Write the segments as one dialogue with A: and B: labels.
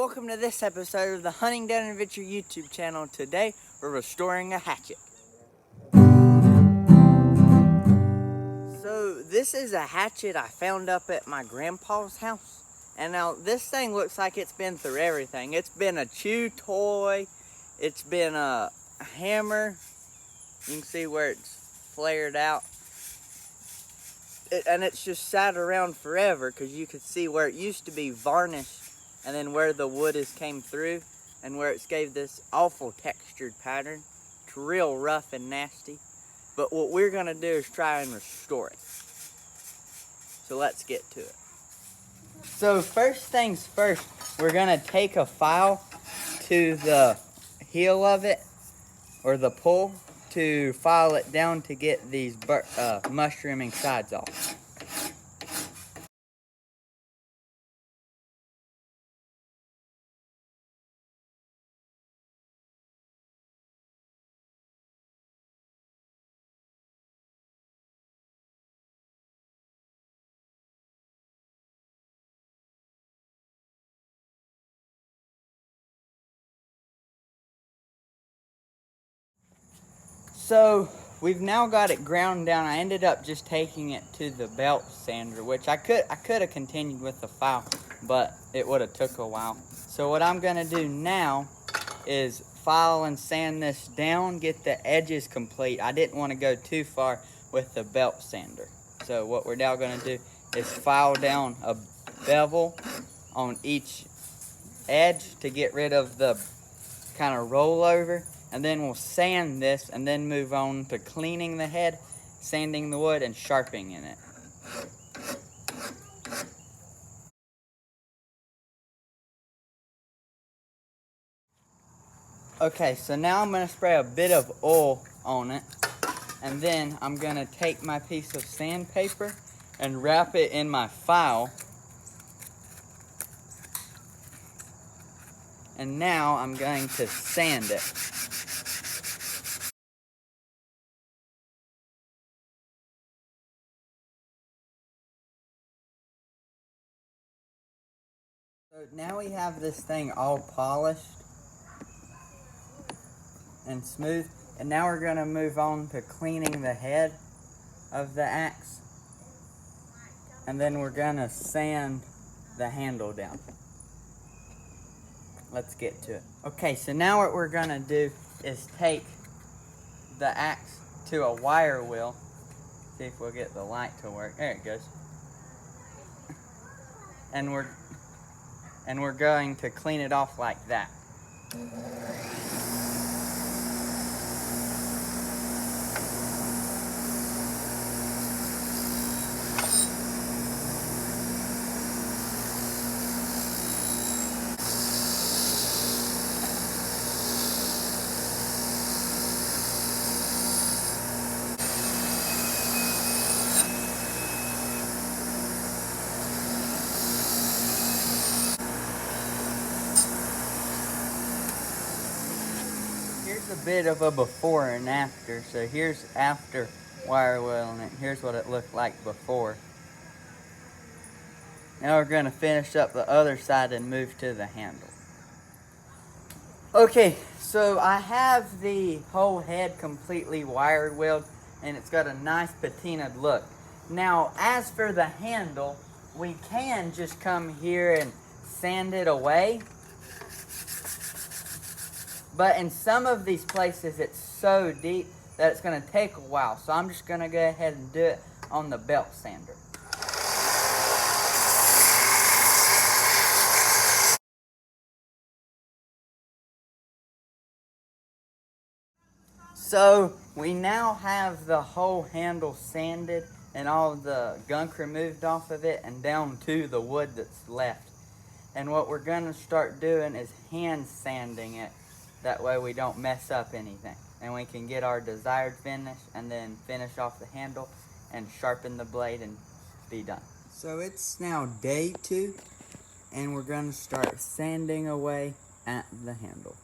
A: welcome to this episode of the Hunting Down Adventure YouTube channel. Today, we're restoring a hatchet. So, this is a hatchet I found up at my grandpa's house. And now, this thing looks like it's been through everything. It's been a chew toy. It's been a hammer. You can see where it's flared out. And it's just sat around forever because you could see where it used to be varnished and then where the wood has came through and where it's gave this awful textured pattern. It's real rough and nasty. But what we're going to do is try and restore it. So let's get to it. So first things first, we're going to take a file to the heel of it or the pull to file it down to get these mushrooming sides off. So we've now got it ground down. I ended up just taking it to the belt sander, which I could have continued with the file, but it would have took a while. So what I'm gonna do now is file and sand this down, get the edges complete. I didn't want to go too far with the belt sander. So what we're now gonna do is file down a bevel on each edge to get rid of the kind of rollover. And then we'll sand this and then move on to cleaning the head, sanding the wood, and sharpening it. Okay, so now I'm going to spray a bit of oil on it. And then I'm going to take my piece of sandpaper and wrap it in my file. And now I'm going to sand it. So now we have this thing all polished and smooth, and now we're going to move on to cleaning the head of the axe, and then we're going to sand the handle down. Let's get to it. Okay, so now what we're going to do is take the axe to a wire wheel. See if we'll get the light to work. There it goes. And we're going to clean it off like that. Here's a bit of a before and after. So here's after wire wheeling it. Here's what it looked like before. Now we're going to finish up the other side and move to the handle. Okay, so I have the whole head completely wire wheeled and it's got a nice patinaed look. Now, as for the handle, we can just come here and sand it away. But in some of these places, it's so deep that it's going to take a while. So I'm just going to go ahead and do it on the belt sander. So we now have the whole handle sanded and all the gunk removed off of it and down to the wood that's left. And what we're going to start doing is hand sanding it. That way we don't mess up anything. And we can get our desired finish and then finish off the handle and sharpen the blade and be done. So it's now day 2 and we're going to start sanding away at the handle.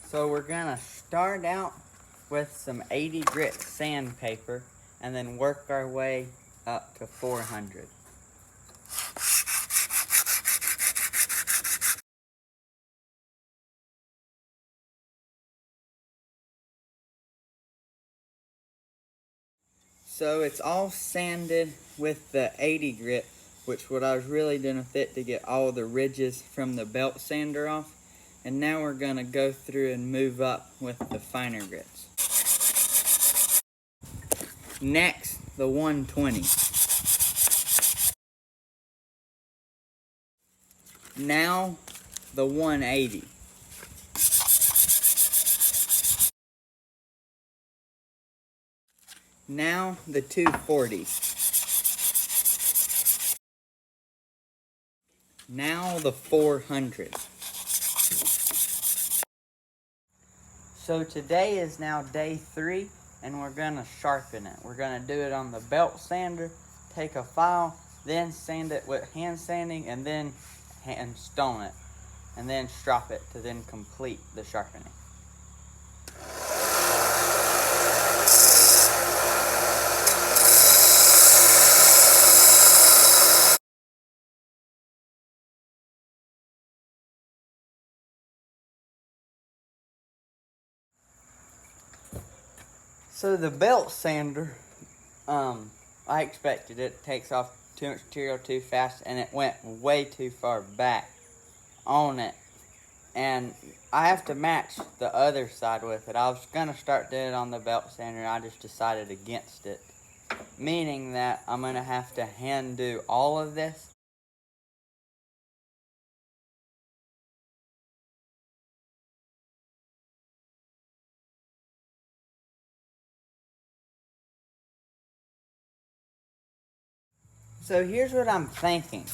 A: So we're going to start out with some 80 grit sandpaper and then work our way up to 400. So it's all sanded with the 80 grit, which what I was really doing with it to get all the ridges from the belt sander off. And now we're gonna go through and move up with the finer grits. Next, the 120. Now, the 180. Now, the 240. Now, the 400. So today is now day 3, and we're gonna sharpen it. We're gonna do it on the belt sander, take a file, then sand it with hand sanding, and then hand stone it, and then strop it to then complete the sharpening. So the belt sander, I expected it takes off too much material too fast, and it went way too far back on it. And I have to match the other side with it. I was gonna start doing it on the belt sander, and I just decided against it. Meaning that I'm gonna have to hand do all of this. So here's what I'm thinking.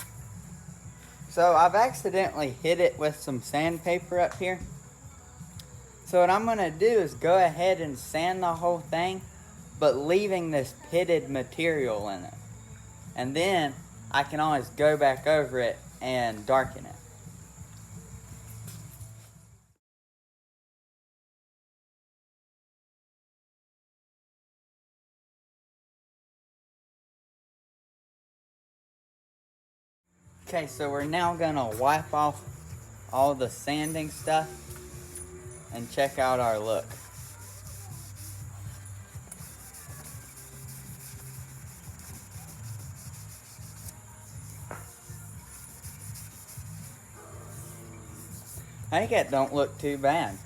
A: So I've accidentally hit it with some sandpaper up here. So what I'm gonna do is go ahead and sand the whole thing, but leaving this pitted material in it. And then I can always go back over it and darken it. Okay, so we're now gonna wipe off all the sanding stuff and check out our look. I think it don't look too bad.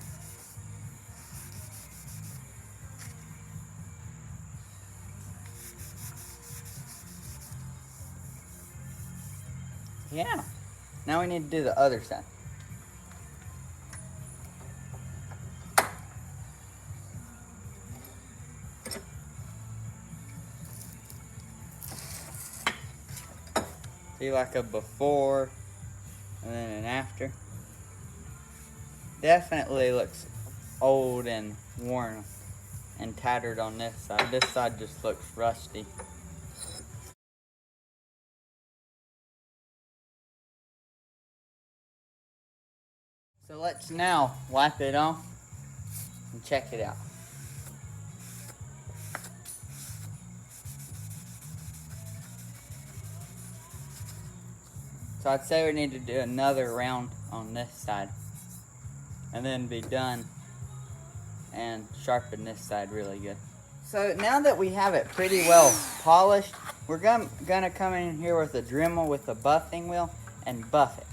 A: Yeah. Now we need to do the other side. See, like a before and then an after. Definitely looks old and worn and tattered on this side. This side just looks rusty. So let's now wipe it off and check it out. So I'd say we need to do another round on this side and then be done and sharpen this side really good. So now that we have it pretty well polished, we're gonna come in here with a Dremel with a buffing wheel and buff it.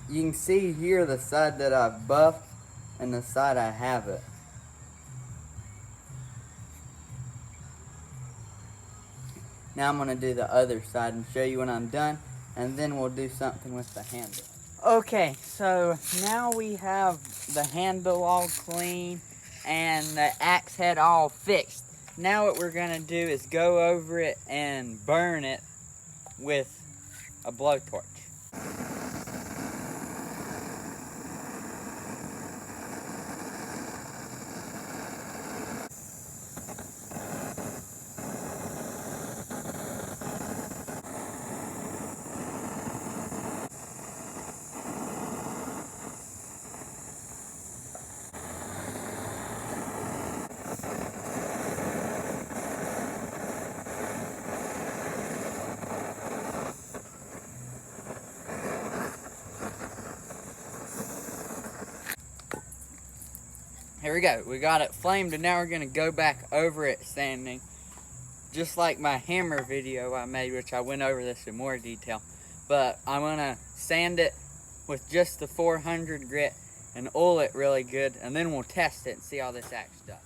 A: You can see here the side that I've buffed and the side I haven't. Now I'm going to do the other side and show you when I'm done, and then we'll do something with the handle. Okay, so now we have the handle all clean and the axe head all fixed. Now what we're gonna do is go over it and burn it with a blowtorch. Here we go. We got it flamed, and now we're gonna go back over it sanding, just like my hammer video I made, which I went over this in more detail. But I'm gonna sand it with just the 400 grit and oil it really good, and then we'll test it and see how this acts up.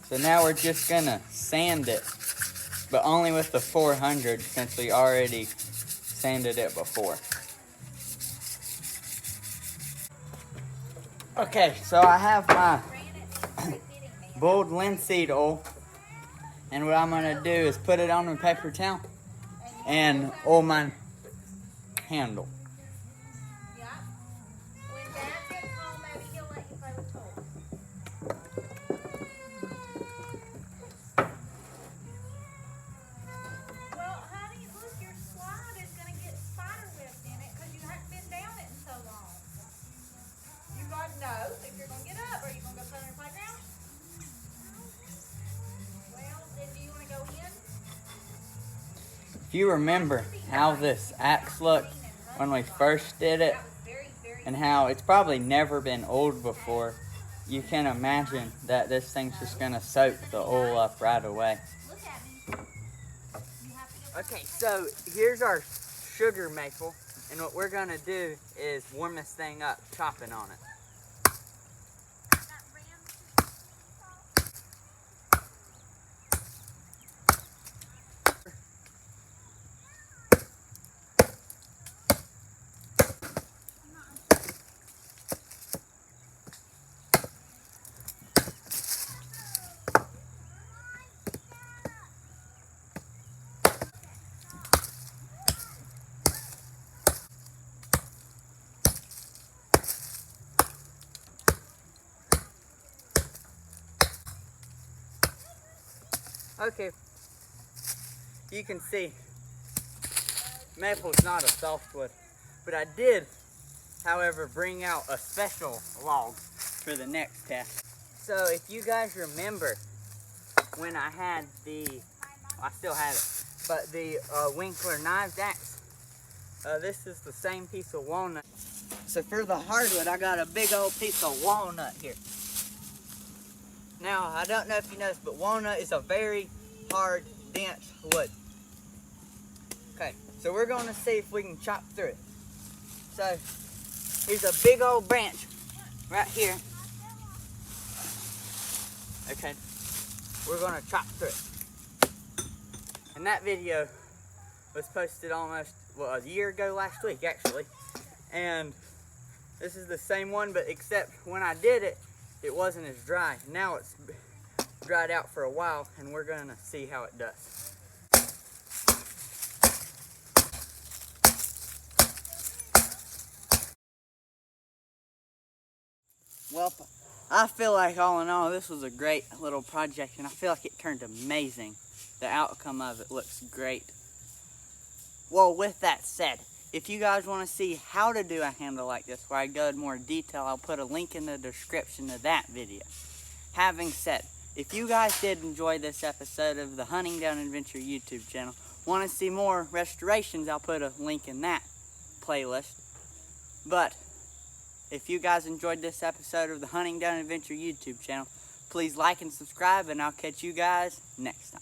A: So now we're just gonna sand it, but only with the 400 since we already sanded it before. Okay, so I have my boiled linseed oil, and what I'm gonna do is put it on a paper towel and oil my handle.
B: Yeah. When Dad gets home, maybe he'll let you play with toys. Well, honey, look, your slide is gonna get spider webs in it because you haven't been down it in so long. You gotta know if you're gonna get up. Are you gonna go play on your playground? Well, then do you wanna go in?
A: If you remember how this axe looked when we first did it, and how it's probably never been oiled before, you can imagine that this thing's just gonna soak the oil up right away.
B: Look at me. You have to go.
A: Okay, so here's our sugar maple, and what we're gonna do is warm this thing up, chopping on it. Okay, you can see maple's not a softwood, but I did, however, bring out a special log for the next test. So if you guys remember when I had I still have it, but the Winkler knives axe, this is the same piece of walnut. So for the hardwood, I got a big old piece of walnut here. Now, I don't know if you noticed, but walnut is a very hard, dense wood. Okay, so we're going to see if we can chop through it. So, here's a big old branch right here. Okay, we're going to chop through it. And that video was posted almost, well, a year ago last week, actually. And this is the same one, but except when I did it, it wasn't as dry. Now it's dried out for a while, and we're gonna see how it does. Well, I feel like all in all, this was a great little project, and I feel like it turned amazing. The outcome of it looks great. Well, with that said, if you guys want to see how to do a handle like this, where I go in more detail, I'll put a link in the description of that video. Having said, if you guys did enjoy this episode of the Hunting Down Adventure YouTube channel, want to see more restorations, I'll put a link in that playlist. But if you guys enjoyed this episode of the Hunting Down Adventure YouTube channel, please like and subscribe, and I'll catch you guys next time.